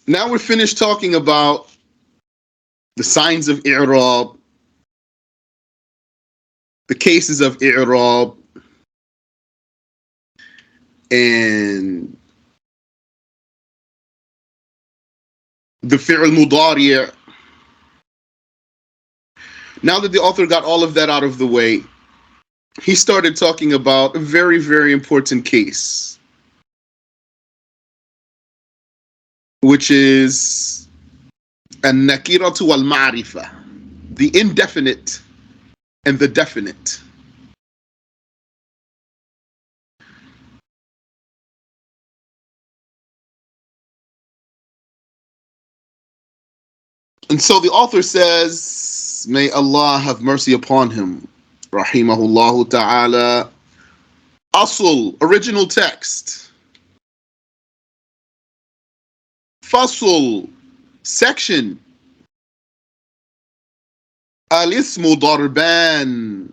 Now we're finished talking about the signs of i'rab, the cases of i'rab, and the fi'l mudari'. Now that the author got all of that out of the way, he started talking about a very, very important case, which is an-nakiratu wal-ma'rifa, the indefinite and the definite. And so the author says, may Allah have mercy upon him, rahimahullah ta'ala, asl, original text, fasl, section, al-ismu darban,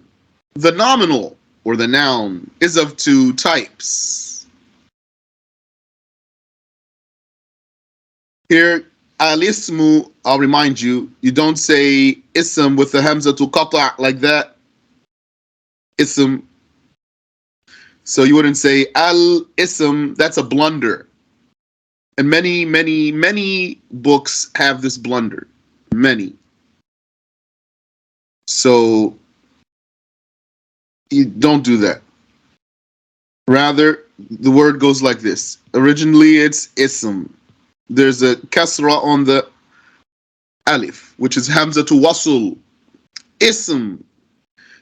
the nominal or the noun is of two types. Here, al-ismu, I'll remind you, you don't say ism with the hamza to qata' like that. Ism. So you wouldn't say al-ism, that's a blunder. And many, many, many books have this blunder. Many. So you don't do that. Rather, the word goes like this. Originally, it's ism. There's a kasra on the alif, which is hamza to wasl. Ism.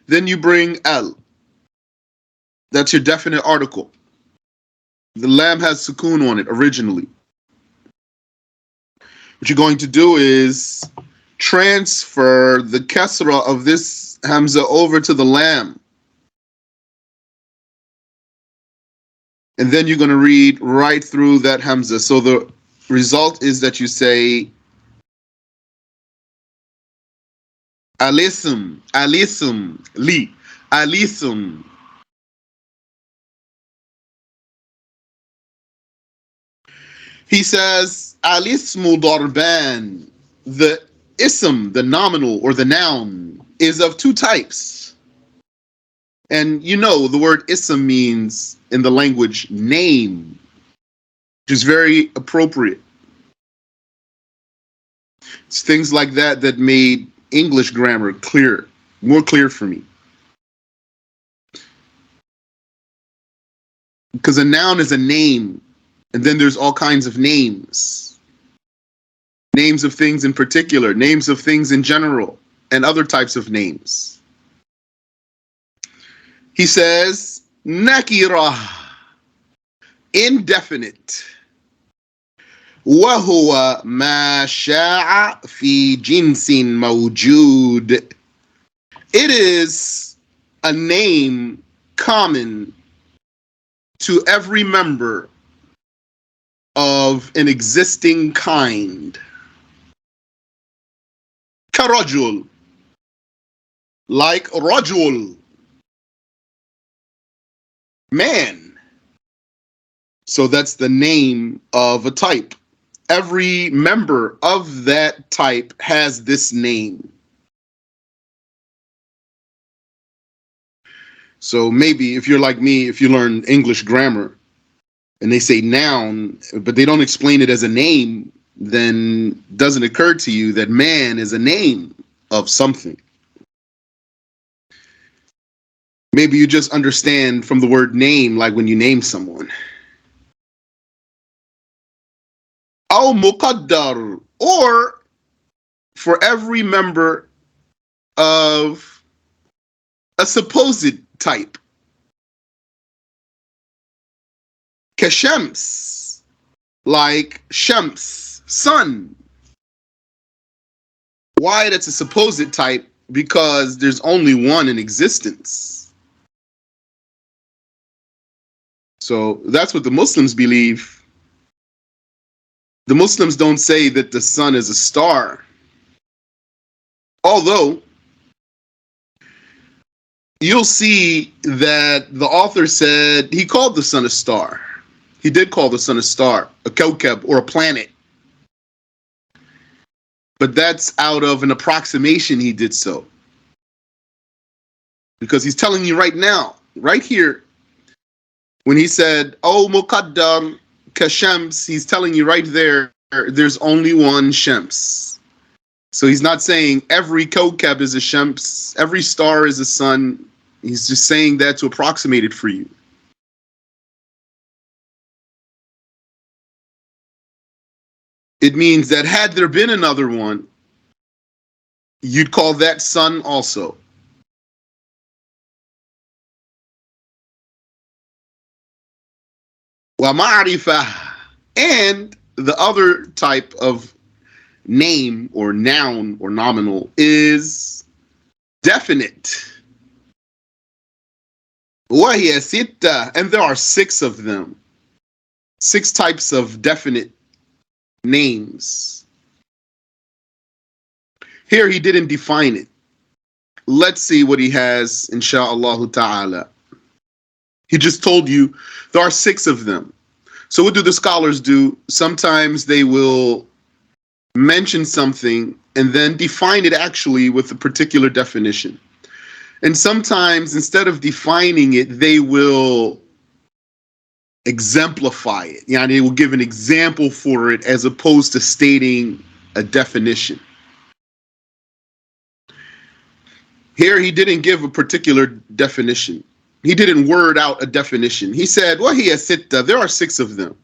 Then you bring al. That's your definite article. The lam has sukoon on it originally. What you're going to do is transfer the kasra of this hamza over to the lam. And then you're going to read right through that hamza. So the result is that you say alism, alism, li, alism. He says, alismu darban, the ism, the nominal or the noun, is of two types. And you know the word ism means in the language name, which is very appropriate. It's things like that that made English grammar clear, more clear for me. Because a noun is a name. And then there's all kinds of names. Names of things in particular, names of things in general, and other types of names. He says, nakira, indefinite. وهو ما شاع في جنس موجود. It is a name common to every member of an existing kind. Karajul, like rajul, man. So that's the name of a type. Every member of that type has this name. So maybe if you're like me, if you learn English grammar, and they say noun, but they don't explain it as a name, then it doesn't occur to you that man is a name of something. Maybe you just understand from the word name, like when you name someone. Aw muqaddar, or for every member of a supposed type. Kashams, like Shams, sun. Why that's a supposed type? Because there's only one in existence. So that's what the Muslims believe. The Muslims don't say that the sun is a star. Although, you'll see that the author said he called the sun a star. He did call the sun a star, a kawkab, or a planet. But that's out of an approximation he did so. Because he's telling you right now, right here, when he said, "Oh Muqaddar Kashams," he's telling you right there, there's only one Shams. So he's not saying every Kawkab is a Shams, every star is a sun. He's just saying that to approximate it for you. It means that had there been another one, you'd call that sun also. Wa ma'rifah, and the other type of name or noun or nominal is definite. وهي ستة, and there are 6 of them. 6 types of definite names. Here he didn't define it. Let's see what he has, insha'Allah ta'ala. He just told you there are 6 of them. So what do the scholars do? Sometimes they will mention something and then define it actually with a particular definition. And sometimes instead of defining it, they will exemplify it. Yeah, they will give an example for it as opposed to stating a definition. Here he didn't give a particular definition. He didn't word out a definition. He said, "Wahiya sitta," there are 6 of them.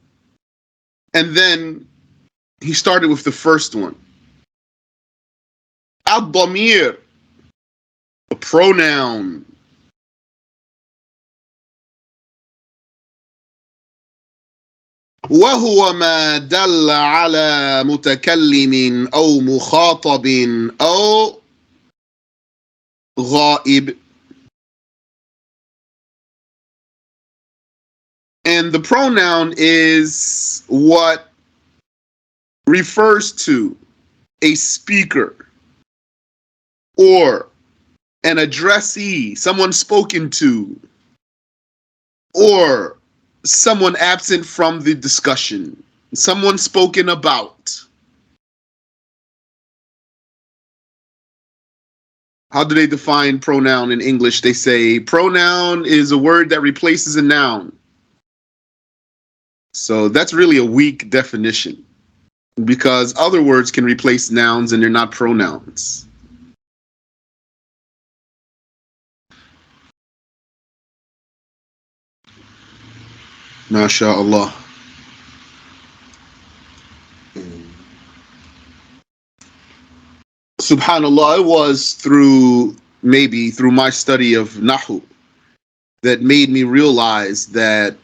And then he started with the first one. Ad-damir, a pronoun. وهو ما دل على متكلم أو مخاطب أو غائب. And the pronoun is what refers to a speaker or an addressee, someone spoken to, or someone absent from the discussion, someone spoken about. How do they define pronoun in English? They say pronoun is a word that replaces a noun. So that's really a weak definition because other words can replace nouns and they're not pronouns. MashaAllah. Subhanallah, it was through my study of naHw that made me realize that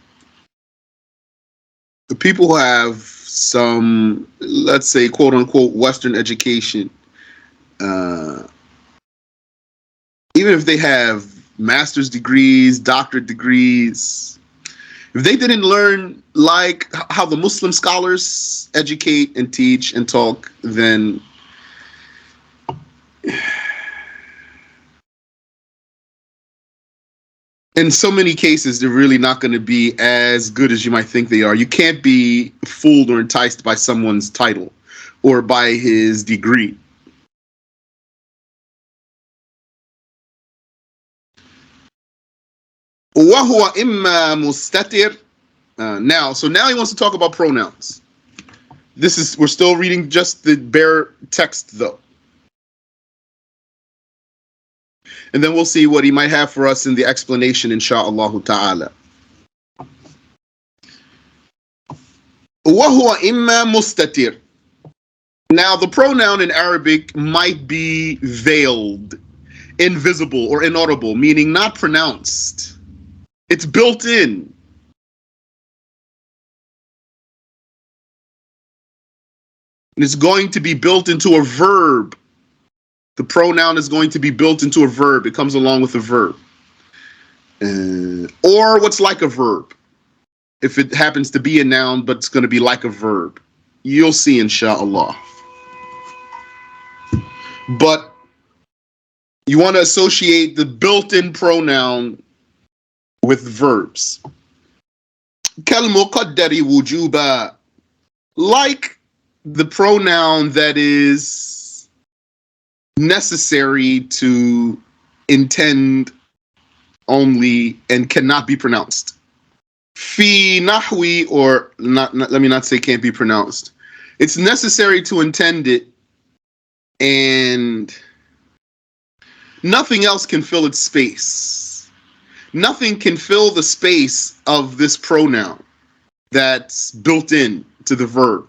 the people who have some, let's say, quote unquote, Western education, even if they have master's degrees, doctorate degrees, if they didn't learn like how the Muslim scholars educate and teach and talk, then in so many cases, they're really not going to be as good as you might think they are. You can't be fooled or enticed by someone's title or by his degree. وهو إما مستتر. Now he wants to talk about pronouns. We're still reading just the bare text though. And then we'll see what he might have for us in the explanation, insha'Allah ta'ala. وَهُوَ إِمَّا مُسْتَتِرٌ. Now, the pronoun in Arabic might be veiled, invisible, or inaudible, meaning not pronounced. It's built in. And it's going to be built into a verb. The pronoun is going to be built into a verb. It comes along with a verb. Or what's like a verb. If it happens to be a noun, but it's going to be like a verb. You'll see, insha'Allah. But you want to associate the built-in pronoun with verbs. كَالْمُقَدَّرِ وُجُوبًا. Like the pronoun that is necessary to intend only and cannot be pronounced. Fi nahwi, or let me not say can't be pronounced. It's necessary to intend it, and nothing else can fill its space. Nothing can fill the space of this pronoun that's built in to the verb.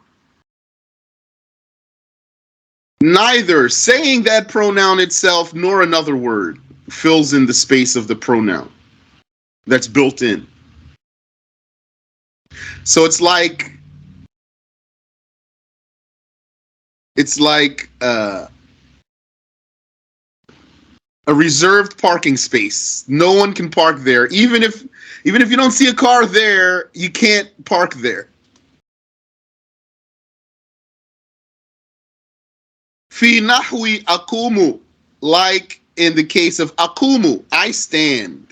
Neither saying that pronoun itself nor another word fills in the space of the pronoun that's built in. So it's like a reserved parking space. No one can park there. Even if you don't see a car there, you can't park there. Fi nahwi akumu, like in the case of akumu, I stand.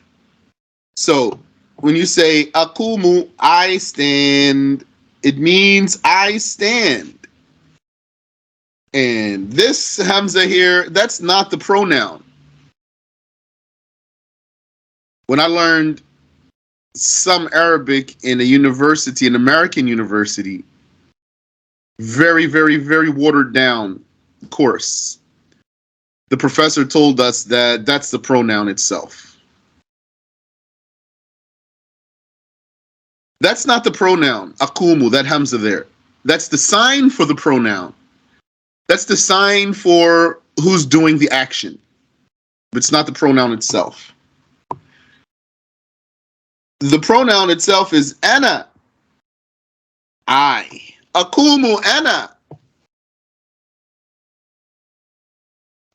So when you say akumu, I stand, it means I stand. And this hamza here, that's not the pronoun. When I learned some Arabic in a university, an American university, very, very, very watered down course, the professor told us that that's the pronoun itself. That's not the pronoun, akumu, that hamza there. That's the sign for the pronoun. That's the sign for who's doing the action. But it's not the pronoun itself. The pronoun itself is ana, I. Akumu ana.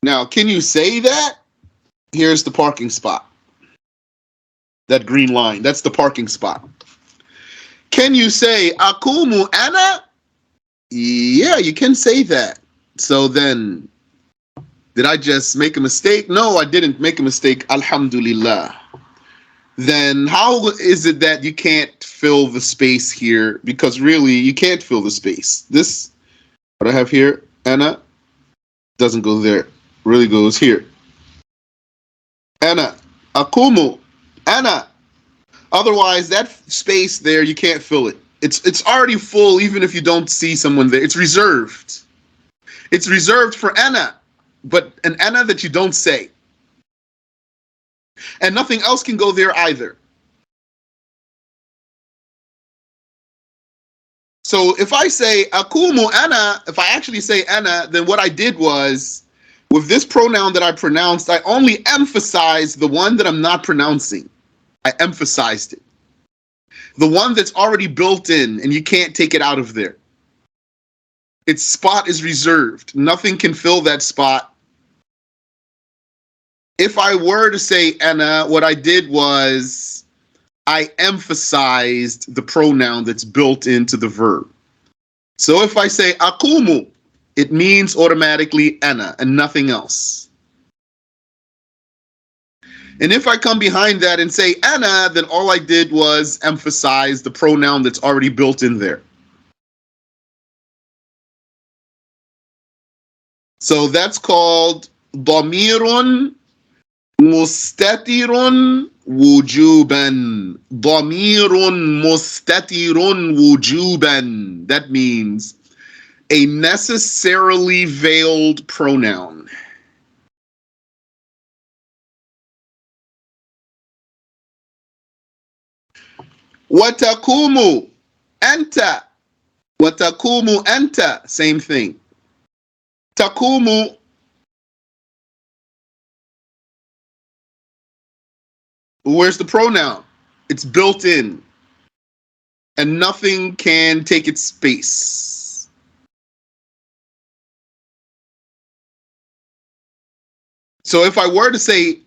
Now, can you say that? Here's the parking spot. That green line, that's the parking spot. Can you say akumu ana? Yeah, you can say that. So then, did I just make a mistake? No, I didn't make a mistake. Alhamdulillah. Then how is it that you can't fill the space here? Because really, you can't fill the space. This, what I have here, ana, doesn't go there. Really goes here. Ana, akumu, ana. Otherwise, that space there, you can't fill it. It's already full, even if you don't see someone there. It's reserved. It's reserved for ana, but an ana that you don't say. And nothing else can go there either. So if I say akumu ana, if I actually say ana, then what I did was, with this pronoun that I pronounced, I only emphasized the one that I'm not pronouncing. I emphasized it. The one that's already built in and you can't take it out of there. Its spot is reserved. Nothing can fill that spot. If I were to say ana, what I did was I emphasized the pronoun that's built into the verb. So if I say akumu, it means automatically ana and nothing else. And if I come behind that and say ana, then all I did was emphasize the pronoun that's already built in there. So that's called damirun mustatirun wujuban. Damirun mustatirun wujuban. That means a necessarily veiled pronoun. Watakumu anta. Watakumu anta. Same thing. Takumu. Where's the pronoun? It's built in. And nothing can take its space. So if I were to say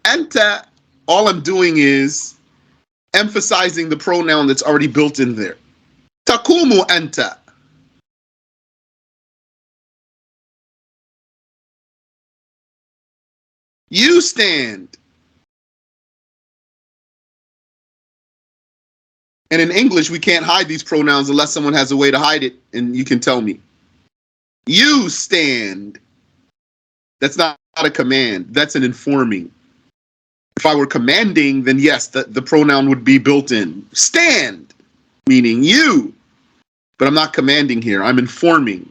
anta, all I'm doing is emphasizing the pronoun that's already built in there. Takumu anta. You stand. And in English, we can't hide these pronouns unless someone has a way to hide it, and you can tell me. You stand. That's not a command. That's an informing. If I were commanding, then yes, the pronoun would be built in. Stand, meaning you. But I'm not commanding here. I'm informing.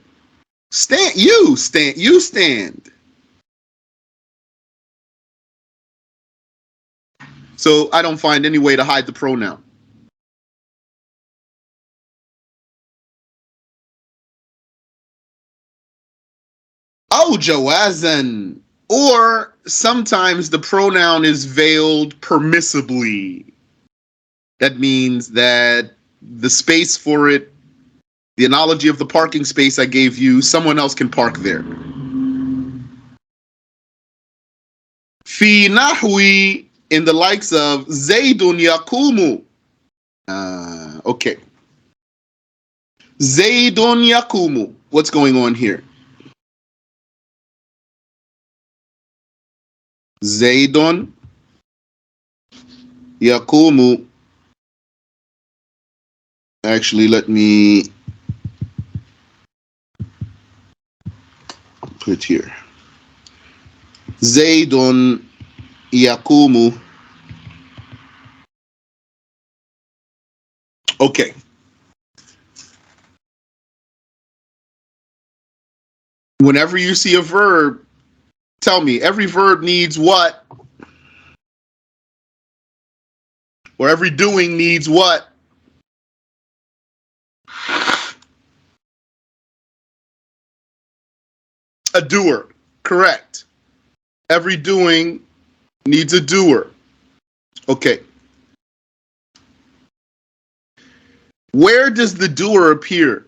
Stand, you stand. So I don't find any way to hide the pronoun. Oh, jawazan. Or sometimes the pronoun is veiled permissibly. That means that the space for it, the analogy of the parking space I gave you, someone else can park there. Fi nahwi, in the likes of Zaydun yakumu. Okay. Zaydun yakumu. What's going on here? Zaydun yakumu. Actually, let me put it here. Zaydun yakumu. Okay. Whenever you see a verb, tell me, every verb needs what? Or every doing needs what? A doer. Correct. Every doing needs a doer. Okay. Where does the doer appear?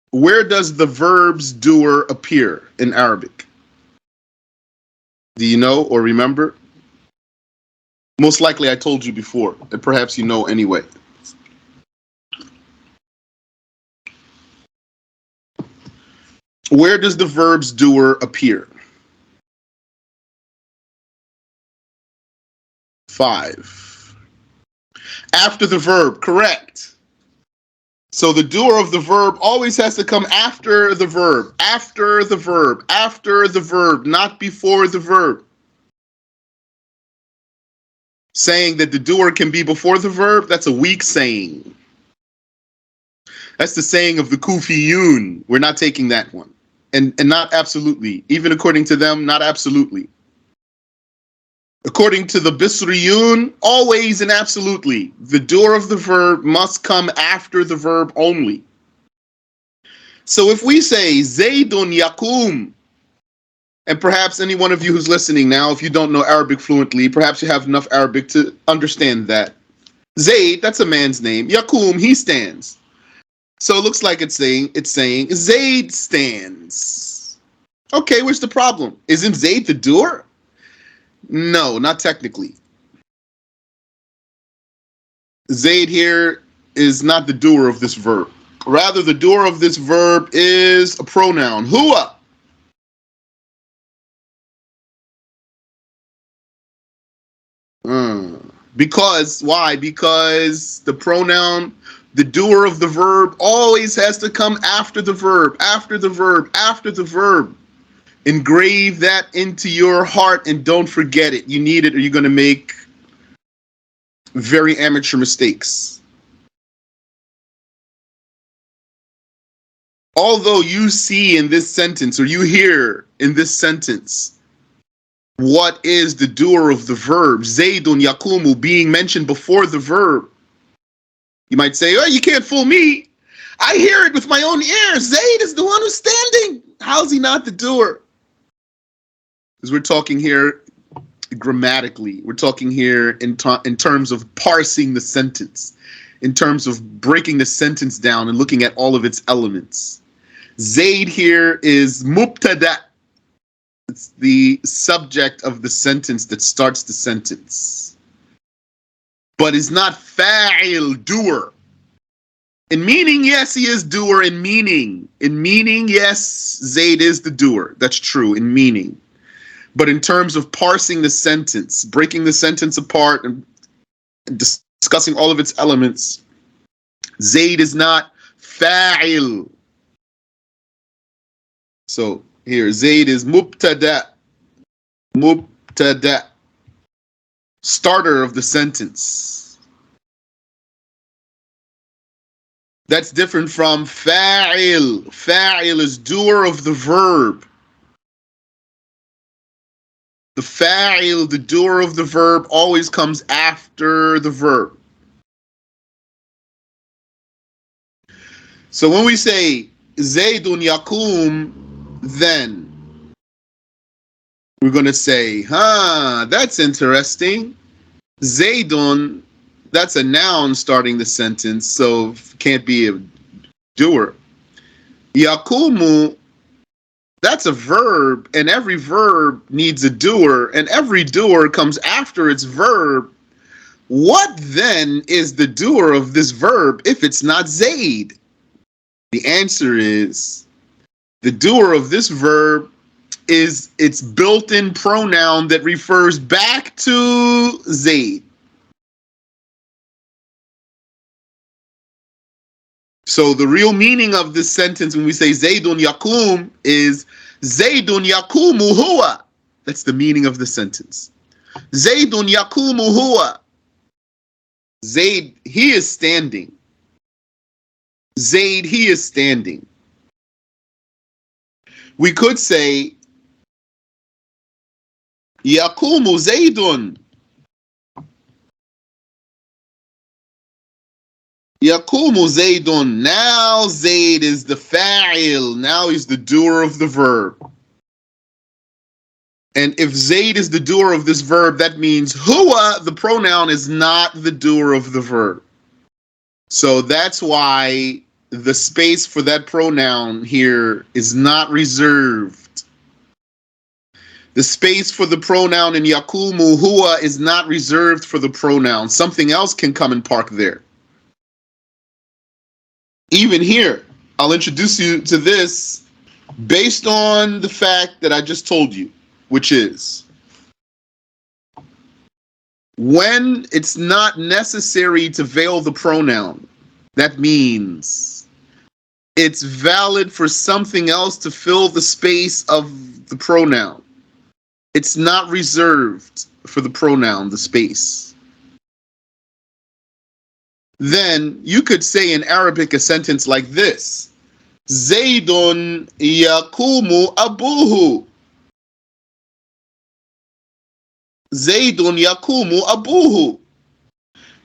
Where does the verb's doer appear in Arabic? Do you know or remember? Most likely I told you before, and perhaps you know anyway. Where does the verb's doer appear? 5. After the verb, correct. So the doer of the verb always has to come after the verb, after the verb, after the verb, not before the verb. Saying that the doer can be before the verb, that's a weak saying. That's the saying of the Kufiyun. We're not taking that one. And not absolutely. Even according to them, not absolutely. According to the Bisriyun, always and absolutely. The doer of the verb must come after the verb only. So if we say Zaydun yakum, and perhaps any one of you who's listening now, if you don't know Arabic fluently, perhaps you have enough Arabic to understand that. Zayd, that's a man's name. Yakum, he stands. So it looks like it's saying Zayd stands. Okay, where's the problem? Isn't Zayd the doer? No, not technically. Zayd here is not the doer of this verb. Rather, the doer of this verb is a pronoun. Huwa. Because, why? Because the pronoun, the doer of the verb always has to come after the verb, after the verb, after the verb. Engrave that into your heart and don't forget it. You need it or you're going to make very amateur mistakes. Although you see in this sentence or you hear in this sentence what is the doer of the verb, Zaydun yakumu, being mentioned before the verb, you might say, oh, you can't fool me. I hear it with my own ears. Zayd is the one who's standing. How's he not the doer? Because we're talking here grammatically. We're talking here in terms of parsing the sentence, in terms of breaking the sentence down and looking at all of its elements. Zayd here is mubtada. It's the subject of the sentence that starts the sentence. But is not fa'il, doer. In meaning, yes, he is doer in meaning. In meaning, yes, Zayd is the doer. That's true in meaning. But in terms of parsing the sentence, breaking the sentence apart and discussing all of its elements, Zayd is not fa'il. So Here, Zayd is mubtada. Mubtada. Starter of the sentence. That's different from fa'il. Fa'il is doer of the verb. The fa'il, the doer of the verb, always comes after the verb. So when we say Zaydun yakum, then we're going to say, that's interesting. Zaydun, that's a noun starting the sentence, so can't be a doer. Yakumu, that's a verb, and every verb needs a doer, and every doer comes after its verb. What then is the doer of this verb if it's not Zayd? The answer is the doer of this verb is its built-in pronoun that refers back to Zayd. So the real meaning of this sentence when we say Zaydun yakum is Zaydun yakumu huwa. That's the meaning of the sentence. Zaydun yakumu huwa. Zayd, he is standing. Zayd, he is standing. We could say Yakumu Zaydun. Yakumu Zaydun. Now Zayd is the fa'il. Now he's the doer of the verb. And if Zayd is the doer of this verb, that means huwa, the pronoun, is not the doer of the verb. So that's why the space for that pronoun here is not reserved. The space for the pronoun in yakumu huwa is not reserved for the pronoun. Something else can come and park there. Even here, I'll introduce you to this based on the fact that I just told you, which is when it's not necessary to veil the pronoun, that means it's valid for something else to fill the space of the pronoun. It's not reserved for the pronoun, the space. Then you could say in Arabic a sentence like this: Zaydun yakumu abuhu. Zaydun yakumu abuhu.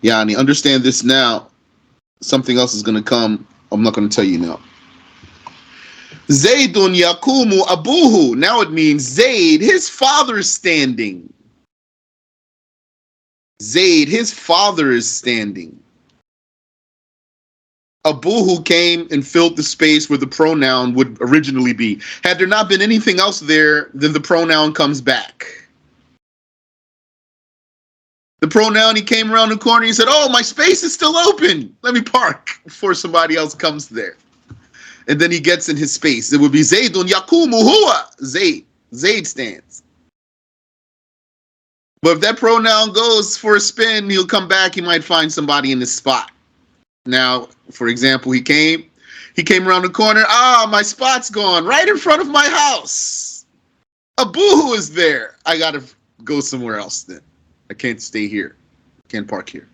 Yani, understand this now. Something else is going to come. I'm not going to tell you now. Zaydun yakumu abuhu. Now it means Zayd, his father is standing. Zayd, his father is standing. Abuhu came and filled the space where the pronoun would originally be. Had there not been anything else there, then the pronoun comes back. The pronoun, he came around the corner, he said, oh, my space is still open. Let me park before somebody else comes there. And then he gets in his space. It would be Zaydun yakumu huwa. Zayd. Zayd stands. But if that pronoun goes for a spin, he'll come back, he might find somebody in this spot. Now, for example, he came around the corner. My spot's gone right in front of my house. Abuhu is there. I got to go somewhere else then. I can't stay here. Can't park here.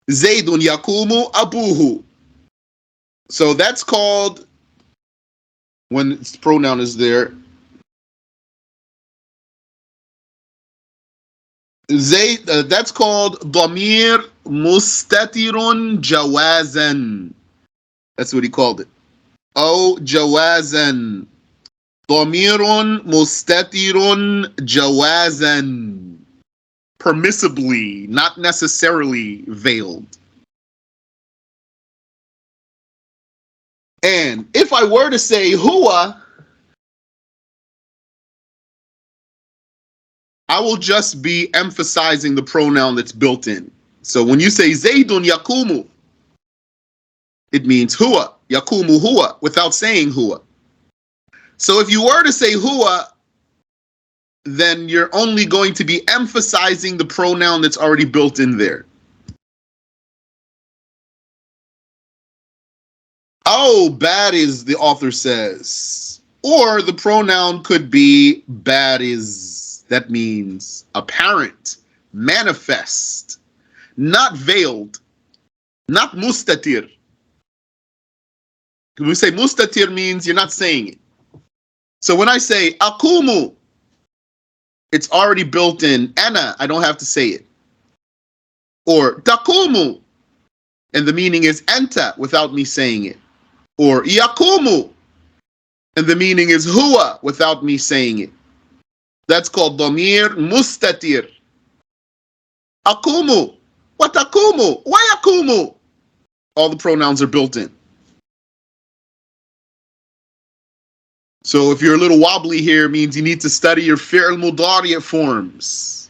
Zaydun yakumu abuhu. So that's called, when its pronoun is there, Zayd, that's called damir mustatirun jawazan. That's what he called it. Oh, jawazan. Damirun mustatirun jawazan. Permissibly, not necessarily veiled. And if I were to say huwa, I will just be emphasizing the pronoun that's built in. So when you say Zaydun yakumu, it means huwa, yakumu huwa, without saying huwa. So if you were to say huwa, then you're only going to be emphasizing the pronoun that's already built in there. Oh, bad is, the author says. Or the pronoun could be bad is. That means apparent, manifest, not veiled, not mustatir. When we say mustatir means you're not saying it. So when I say akumu, it's already built in. Ana, I don't have to say it. Or takumu, and the meaning is enta without me saying it. Or yakumu, and the meaning is huwa without me saying it. That's called damir mustatir. Akumu. What akumu? Why akumu? All the pronouns are built in. So if you're a little wobbly here, it means you need to study your fi'l mudari' forms.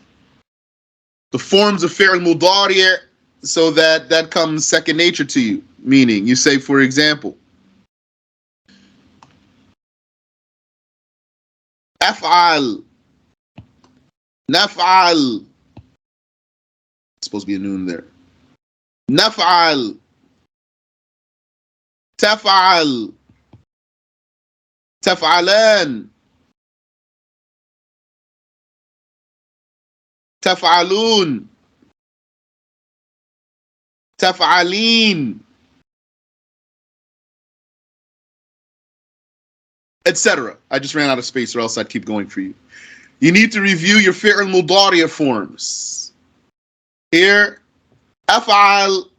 The forms of fi'l mudari', so that comes second nature to you. Meaning, you say, for example, af'al, naf'al. It's supposed to be a noon there. Naf'al, taf'al, taf'alan, taf'alun, taf'alin, etc. I just ran out of space, or else I'd keep going for you. You need to review your fi'l mudari' forms. Here, af'al,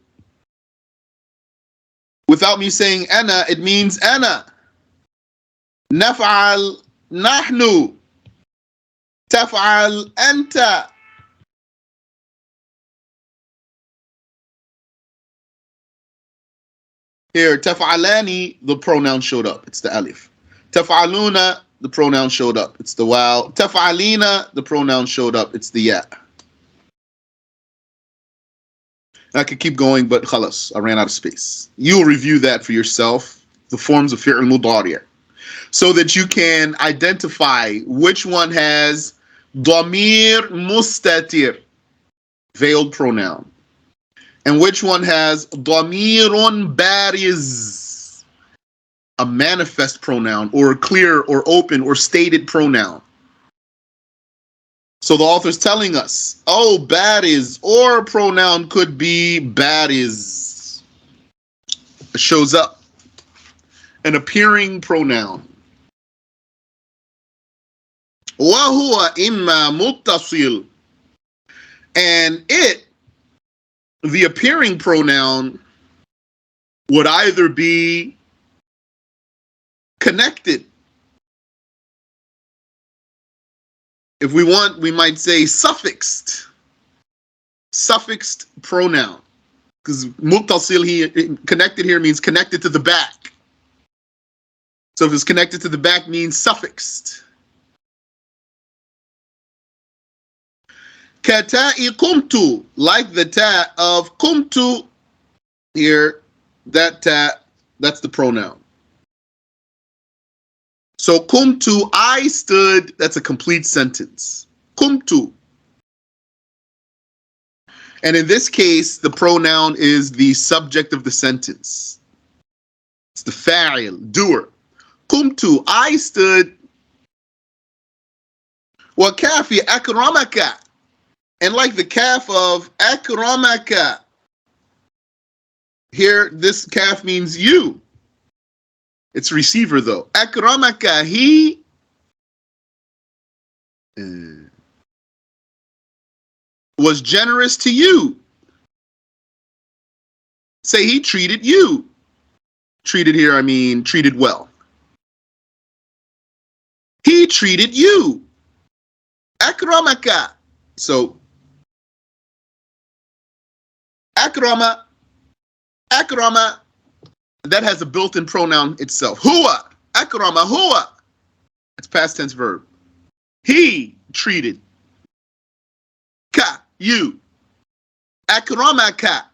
without me saying ana, it means ana. Naf'al, nahnu. Taf'al, anta. Here, taf'alani, the pronoun showed up. It's the alif. Taf'aluna, the pronoun showed up. It's the waw. Taf'alina, the pronoun showed up. It's the ya. I could keep going, but khalas, I ran out of space. You'll review that for yourself, the forms of fi'l mudari', so that you can identify which one has damir mustatir, veiled pronoun, and which one has damirun bariz, a manifest pronoun, or clear or open or stated pronoun. So the author's telling us, oh, bariz, or a pronoun could be bariz. It shows up, an appearing pronoun. وَهُوَ إِمَّا مُتَّصِل. And it, the appearing pronoun, would either be connected. If we want, we might say suffixed. Suffixed pronoun. Because muttasil here, connected here means connected to the back. So if it's connected to the back, means suffixed. Kata'i kumtu, like the ta of kumtu here, that ta, that's the pronoun. So kumtu, I stood, that's a complete sentence. Kumtu. And in this case, the pronoun is the subject of the sentence. It's the fa'il, doer. Kumtu, I stood. Wa kafi akramaka. And like the kaf of akramaka, here this kaf means you. It's receiver though. Akramaka, he was generous to you. Say he treated you. Treated here, I mean treated well. He treated you. Akramaka. So akrama, akrama, that has a built-in pronoun itself. Huwa, akrama, huwa. It's past tense verb. He treated. Ka, you. Akramaka.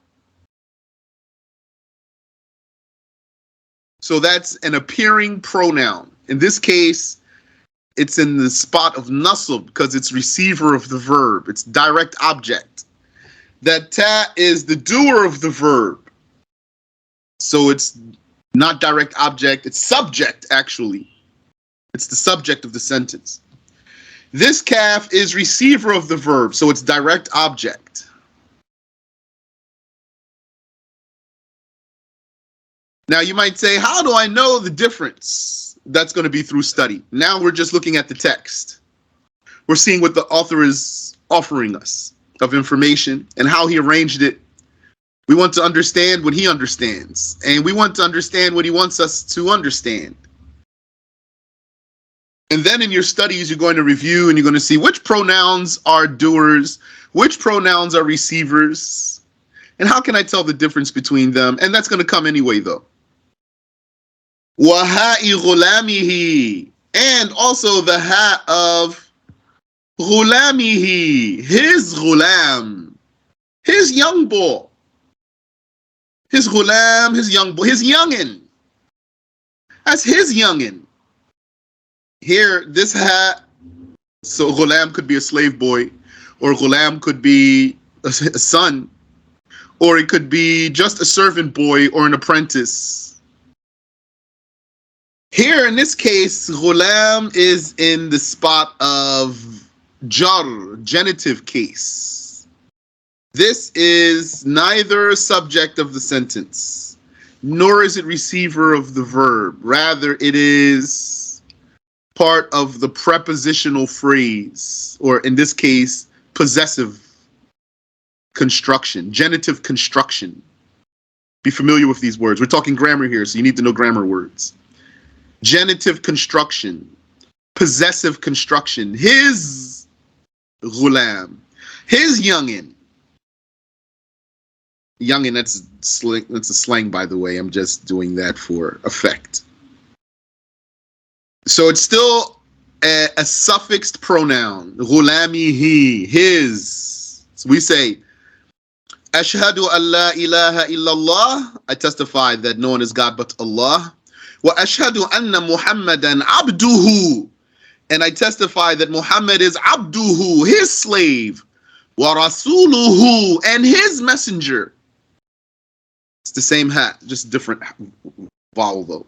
So that's an appearing pronoun. In this case, it's in the spot of nasb because it's receiver of the verb. It's direct object. That ta is the doer of the verb. So it's Not direct object, it's subject actually. It's the subject of the sentence. This kaf is receiver of the verb, so it's direct object. Now you might say, how do I know the difference? That's going to be through study. Now we're just looking at the text. We're seeing what the author is offering us of information and how he arranged it. We want to understand what he understands, and we want to understand what he wants us to understand. And then in your studies, you're going to review and you're going to see which pronouns are doers, which pronouns are receivers, and how can I tell the difference between them? And that's going to come anyway, though. وَهَاءِ غُلَامِهِ, and also the ha of غُلَامِهِ, his ghulam, his young boy. His ghulam, his young boy, his youngin. That's his youngin. Here, this ha, so ghulam could be a slave boy, or ghulam could be a son, or it could be just a servant boy or an apprentice. Here, in this case, ghulam is in the spot of jar, genitive case. This is neither subject of the sentence, nor is it receiver of the verb. Rather, it is part of the prepositional phrase, or in this case, possessive construction, genitive construction. Be familiar with these words. We're talking grammar here, so you need to know grammar words. Genitive construction, possessive construction. His ghulam, his youngin. Youngin, that's a slang, by the way. I'm just doing that for effect. So it's still a suffixed pronoun. Ghulamihi, his. So we say, Ashhadu an la ilaha illallah. I testify that no one is God but Allah. Wa ashhadu anna Muhammadan abduhu. And I testify that Muhammad is abduhu, his slave. Wa rasuluhu, and his messenger. It's the same hat, just different vowel though.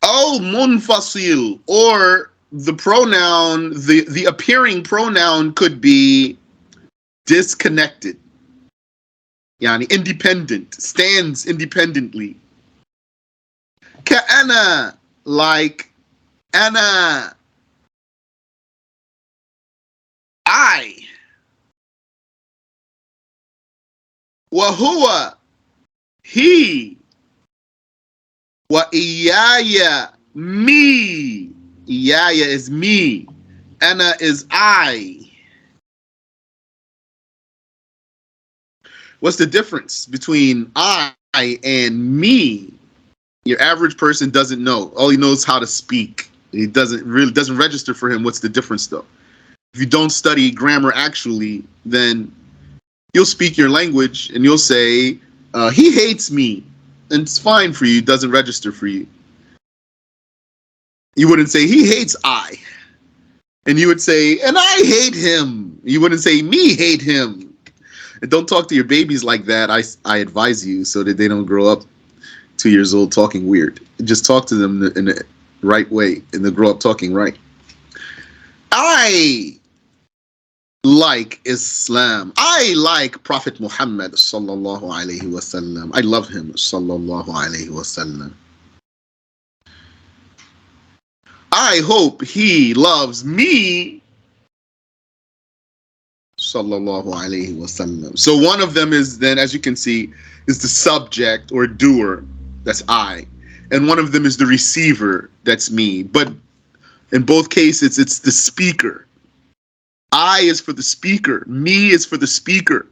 Oh, munfasil, or the pronoun, the appearing pronoun could be disconnected. Yani independent, stands independently. Ka'ana, like ana, I. Wahuwa, he. Wa iyaya, me. Iyaya is me. Ana is I. What's the difference between I and me? Your average person doesn't know. All he knows is how to speak. It doesn't register for him. What's the difference though? If you don't study grammar actually, then you'll speak your language and you'll say, he hates me. And it's fine for you. It doesn't register for you. You wouldn't say, he hates I. And you would say, and I hate him. You wouldn't say, me hate him. And don't talk to your babies like that. I advise you, so that they don't grow up 2 years old talking weird. Just talk to them in the right way and they grow up talking right. I like Islam. I like Prophet Muhammad sallallahu alaihi wasallam. I love him sallallahu alaihi wasallam. I hope he loves me sallallahu alaihi wasallam. So one of them is then, as you can see, is the subject or doer. That's I. And one of them is the receiver. That's me. But in both cases, it's the speaker. I is for the speaker. Me is for the speaker.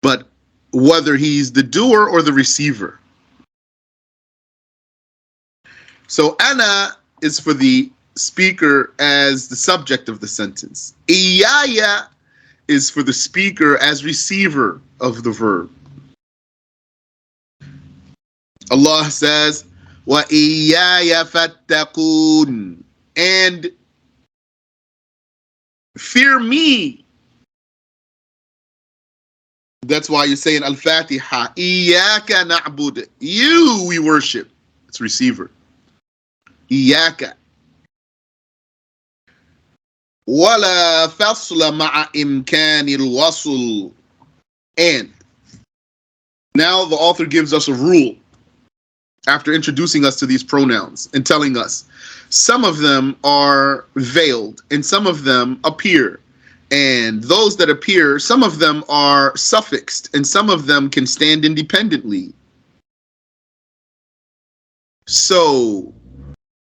But whether he's the doer or the receiver. So ana is for the speaker as the subject of the sentence. Iyaya is for the speaker as receiver of the verb. Allah says, wa iyaya fattaqun, and fear me. That's why you're saying Al-Fatiha. Iyaka na'bud. You we worship. It's receiver. Iyaka. Wala fasla ma'a imkani al-wasl. And now the author gives us a rule after introducing us to these pronouns and telling us some of them are veiled and some of them appear. And those that appear, some of them are suffixed and some of them can stand independently. So,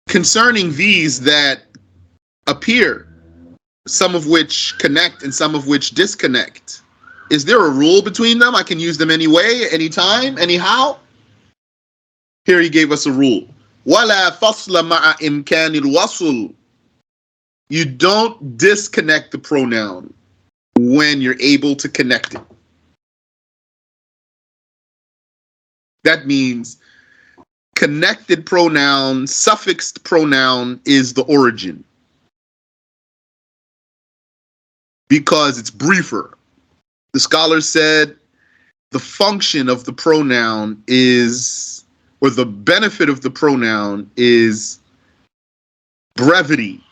concerning these that appear, some of which connect and some of which disconnect, is there a rule between them? I can use them any way, anytime, anyhow? Here he gave us a rule. وَلَا فَصْلَ مَعَ إِمْكَانِ الْوَصْلِ. You don't disconnect the pronoun when you're able to connect it. That means connected pronoun, suffixed pronoun is the origin, because it's briefer. The scholar said the function of the pronoun is, or the benefit of the pronoun is brevity,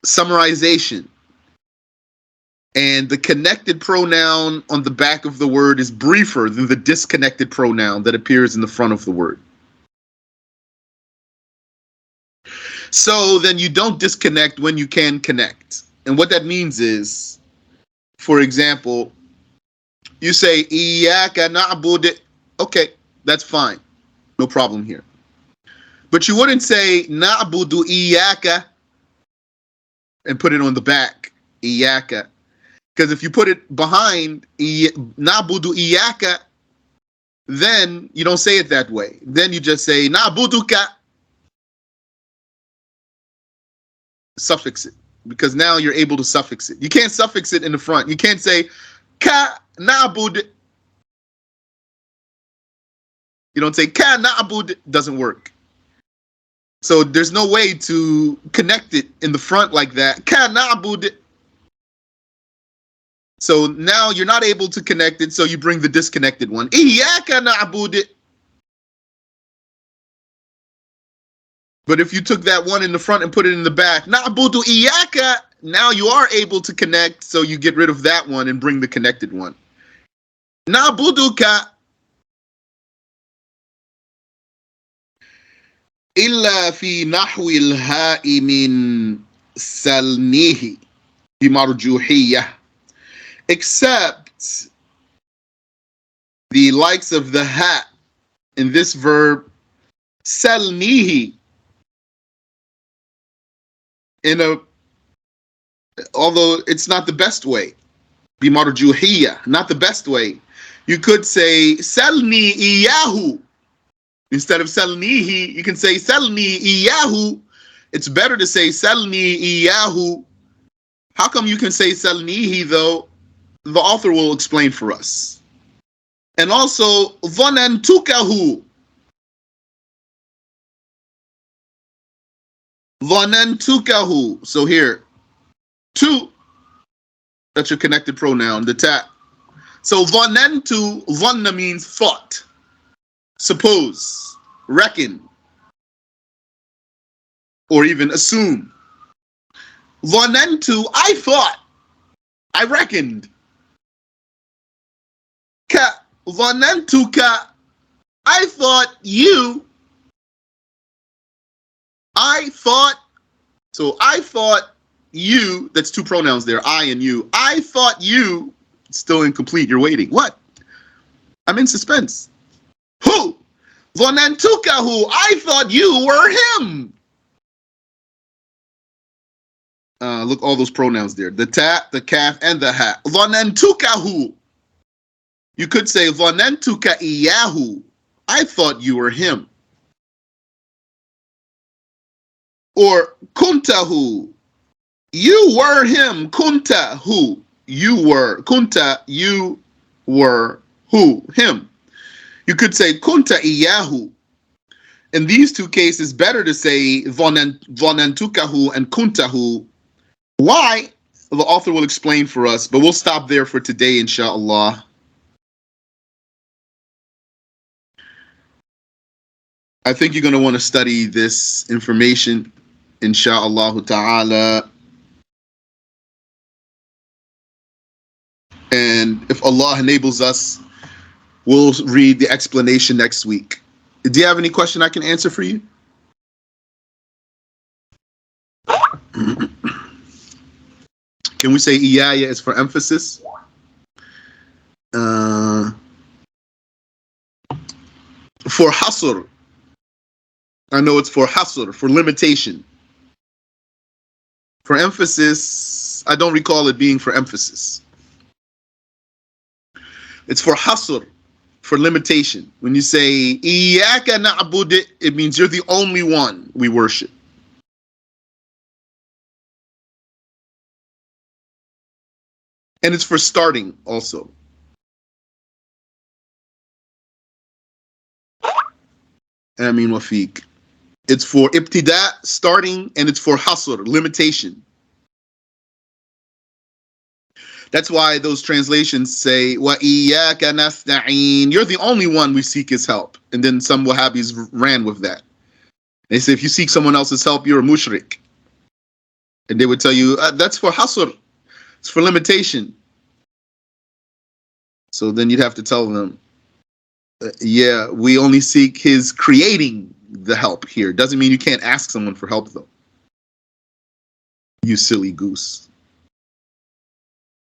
summarization. And the connected pronoun on the back of the word is briefer than the disconnected pronoun that appears in the front of the word. So then you don't disconnect when you can connect. And what that means is, for example, you say, Iyaka na'bud. Okay, that's fine. No problem here. But you wouldn't say, Na'budu iyaka, and put it on the back, Iyaka. Because if you put it behind, Na'budu iyaka, then you don't say it that way. Then you just say, Na'buduka. Suffix it. Because now you're able to suffix it. You can't suffix it in the front. You can't say, Ka na'bud. You don't say, Ka na'bud. Doesn't work. So there's no way to connect it in the front like that. Ka na'bud. So now you're not able to connect it, so you bring the disconnected one. Iyaka na'bud. But if you took that one in the front and put it in the back, Na'budu iyaka, now you are able to connect, so you get rid of that one and bring the connected one. Na'buduka illa fi nahwi al-ha'i min salnihi bimarjuhiyah. Except the likes of the ha in this verb, salnihi, although it's not the best way, bimarjuhiyah, not the best way. You could say salni iyahu instead of salnihi. You can say salni iyahu. It's better to say salni iyahu. How come you can say salnihi though? The author will explain for us. And also dhanantukahu. Dhanantukahu. So here, tu, that's your connected pronoun, the ta. So dhanantu, dhanna means thought, suppose, reckon, or even assume. Dhanantu, I thought, I reckoned. Ka, dhanantuka, I thought you. I thought, so I thought you, that's two pronouns there, I and you. I thought you, still incomplete, you're waiting. What? I'm in suspense. Who? Dhanantukahu, I thought you were him. Look, all those pronouns there. The ta, the kaf, and the ha. Dhanantukahu. You could say, Dhanantuka iyahu, I thought you were him. Or kuntahu, you were him. Kuntahu, you were. Kunta, you were who? Him. You could say kunta iyahu. In these two cases, better to say dhanantukahu and kuntahu. Why? the author will explain for us, but we'll stop there for today, inshallah. I think you're going to want to study this information, inshallah ta'ala. And if Allah enables us, we'll read the explanation next week. Do you have any question I can answer for you? Can we say iyaya is for emphasis? For hasr. I know it's for hasr, for limitation. For emphasis, I don't recall it being for emphasis. It's for hasr, for limitation. When you say iyyaka na'budu, it means you're the only one we worship. And it's for starting also. Ameen wa fiq. It's for ibtida, starting, and it's for hasr, limitation. That's why those translations say, wa iyyaka nasta'een, you're the only one we seek his help. And then some Wahhabis ran with that. They say, if you seek someone else's help, you're a mushrik. And they would tell you, that's for hasr. It's for limitation. So then you'd have to tell them, yeah, we only seek his creating the help here. Doesn't mean you can't ask someone for help, though. You silly goose.